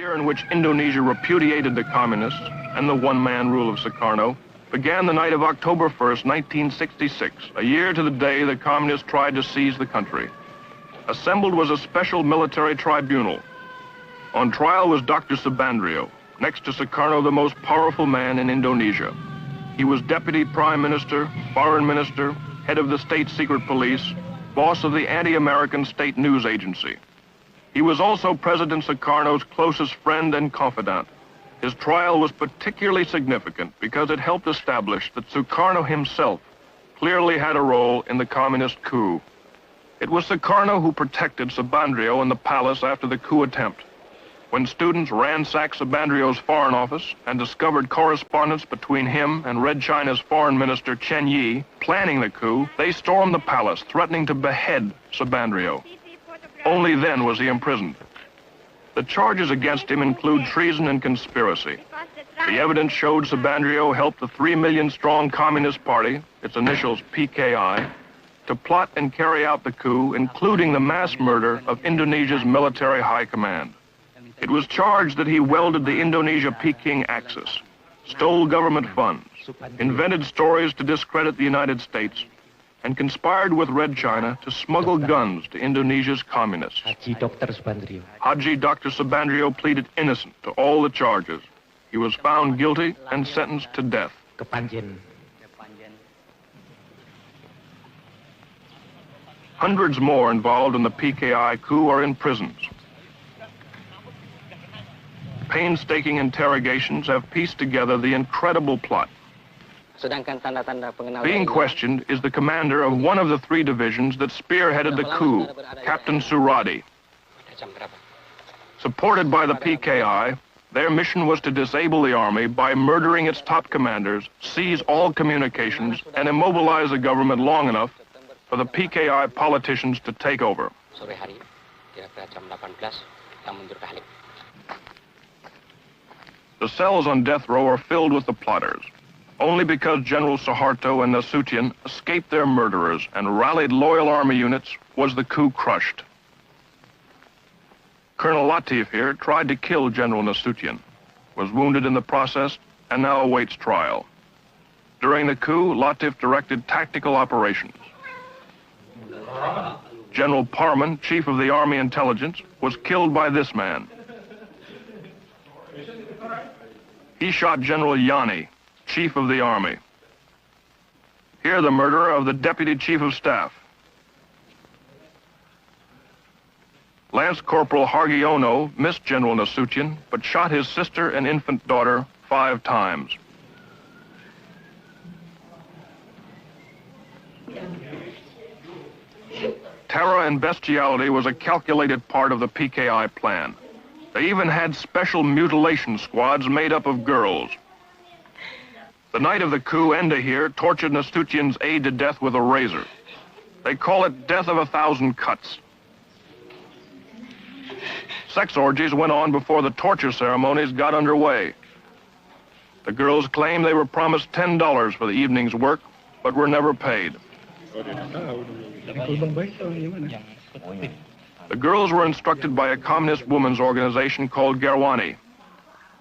year in which Indonesia repudiated the communists and the one-man rule of Sukarno began the night of October 1st, 1966, a year to the day the communists tried to seize the country. Assembled was a special military tribunal. On trial was Dr. Subandrio, next to Sukarno the most powerful man in Indonesia. He was Deputy Prime Minister, Foreign Minister, head of the State Secret Police, boss of the anti-American State News Agency. He was also President Sukarno's closest friend and confidant. His trial was particularly significant because it helped establish that Sukarno himself clearly had a role in the communist coup. It was Sukarno who protected Subandrio in the palace after the coup attempt. When students ransacked Subandrio's foreign office and discovered correspondence between him and Red China's foreign minister Chen Yi planning the coup, they stormed the palace, threatening to behead Subandrio. Only then was he imprisoned. The charges against him include treason and conspiracy. The evidence showed Subandrio helped the 3 million-strong Communist Party, its initials PKI, to plot and carry out the coup, including the mass murder of Indonesia's military high command. It was charged that he welded the Indonesia-Peking axis, stole government funds, invented stories to discredit the United States, and conspired with Red China to smuggle guns to Indonesia's communists. Haji Dr. Subandrio pleaded innocent to all the charges. He was found guilty and sentenced to death. Hundreds more involved in the PKI coup are in prisons. Painstaking interrogations have pieced together the incredible plot. Being questioned is the commander of one of the 3 divisions that spearheaded the coup, Captain Suradi. Supported by the PKI, their mission was to disable the army by murdering its top commanders, seize all communications, and immobilize the government long enough for the PKI politicians to take over. The cells on death row are filled with the plotters. Only because General Suharto and Nasution escaped their murderers and rallied loyal army units was the coup crushed. Colonel Latif here tried to kill General Nasution, was wounded in the process, and now awaits trial. During the coup, Latif directed tactical operations. General Parman, chief of the Army Intelligence, was killed by this man. He shot General Yani, Chief of the Army. Here the murderer of the Deputy Chief of Staff. Lance Corporal Hargiono missed General Nasution, but shot his sister and infant daughter 5 times. Terror and bestiality was a calculated part of the PKI plan. They even had special mutilation squads made up of girls. The night of the coup, Enda here tortured Nasution's aide to death with a razor. They call it death of 1,000 cuts. Sex orgies went on before the torture ceremonies got underway. The girls claim they were promised $10 for the evening's work, but were never paid. The girls were instructed by a communist women's organization called Gerwani.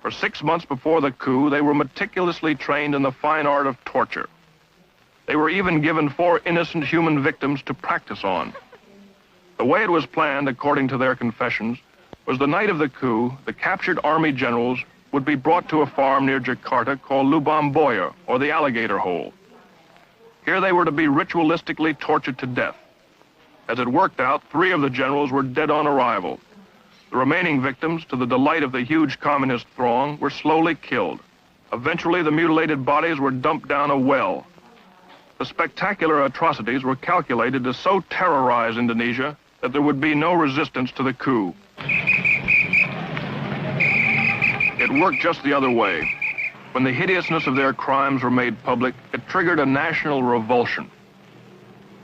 For 6 months before the coup, they were meticulously trained in the fine art of torture. They were even given 4 innocent human victims to practice on. The way it was planned, according to their confessions, was the night of the coup, the captured army generals would be brought to a farm near Jakarta called Lubang Boya, or the Alligator Hole. Here they were to be ritualistically tortured to death. As it worked out, 3 of the generals were dead on arrival. The remaining victims, to the delight of the huge communist throng, were slowly killed. Eventually, the mutilated bodies were dumped down a well. The spectacular atrocities were calculated to so terrorize Indonesia that there would be no resistance to the coup. It worked just the other way. When the hideousness of their crimes were made public, it triggered a national revulsion.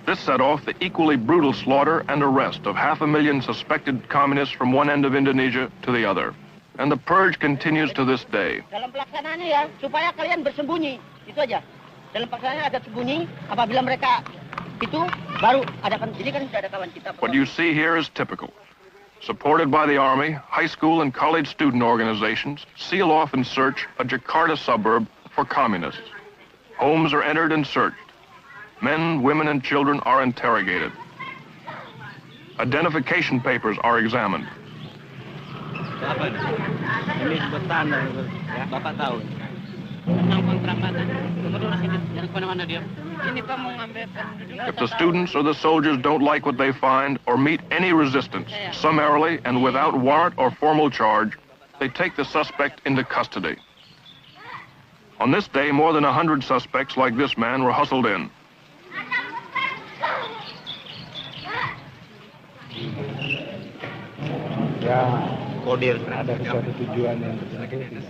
This set off the equally brutal slaughter and arrest of 500,000 suspected communists from one end of Indonesia to the other. And the purge continues to this day. Dalam pelaksanaannya ya, supaya kalian bersembunyi, itu aja. Dalam pelaksanaannya agak sembunyi, apabila mereka itu baru adakan, ini kan sudah ada kawan kita. What you see here is typical. supported by the Army, high school and college student organizations, seal off and search a Jakarta suburb for communists. Homes are entered and searched. Men, women, and children are interrogated. Identification papers are examined. Ini buat tanah, Bapak tahu. If the students or the soldiers don't like what they find or meet any resistance, summarily and without warrant or formal charge, they take the suspect into custody. On this day, more than 100 suspects like this man were hustled in.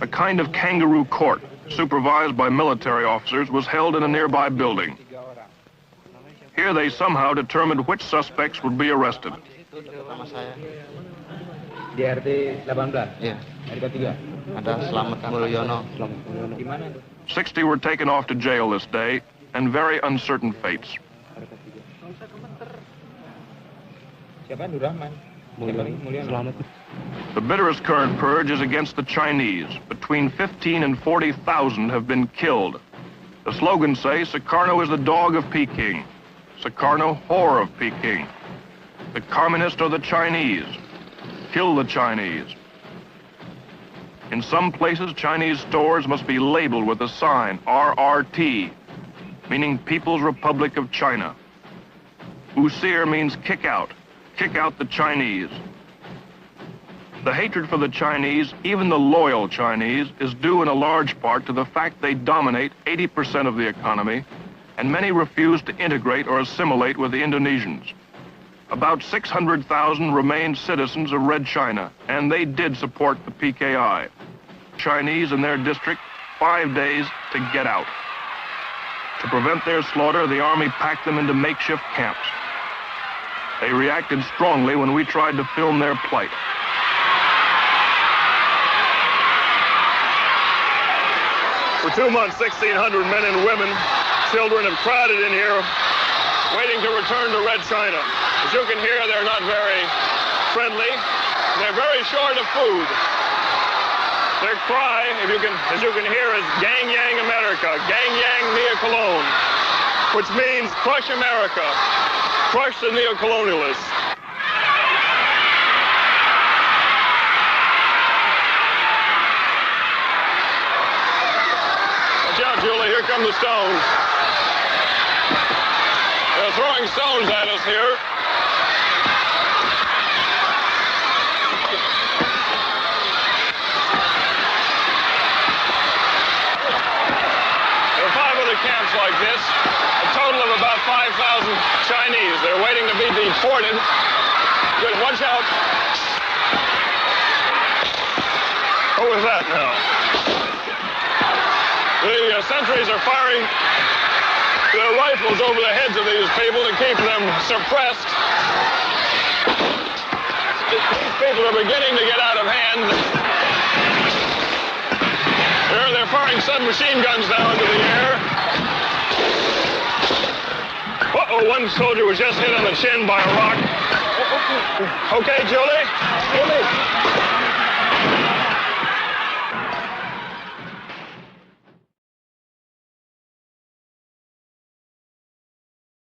A kind of kangaroo court, supervised by military officers, was held in a nearby building. Here they somehow determined which suspects would be arrested. Di RT 18? Iya. RT 3? Ada Slamet Mulyono. Di mana? 60 were taken off to jail this day, and very uncertain fates. Siapa? Nurrahman. Mulyono. The bitterest current purge is against the Chinese. Between 15 and 40,000 have been killed. The slogans say, Sukarno is the dog of Peking. Sukarno, whore of Peking. The communists are the Chinese. Kill the Chinese. In some places, Chinese stores must be labeled with a sign, RRT, meaning People's Republic of China. Usir means kick out the Chinese. The hatred for the Chinese, even the loyal Chinese, is due in a large part to the fact they dominate 80% of the economy, and many refuse to integrate or assimilate with the Indonesians. About 600,000 remained citizens of Red China, and they did support the PKI. Chinese in their district, 5 days to get out. To prevent their slaughter, the Army packed them into makeshift camps. They reacted strongly when we tried to film their plight. For 2 months, 1,600 men and women, children have crowded in here, waiting to return to Red China. As you can hear, they're not very friendly. They're very short of food. Their cry, as you can hear, is Gang Yang America, Gang Yang Nia Cologne, which means crush America, crush the neocolonialists. Watch out, Julie, here come the stones. They're throwing stones at us here. Camps like this, a total of about 5,000 Chinese. They're waiting to be deported. Good, watch out. What was that now? The sentries are firing their rifles over the heads of these people to keep them suppressed. These people are beginning to get out of hand. They're firing submachine guns now into the air. Uh-oh, one soldier was just hit on the chin by a rock. Okay, Julie?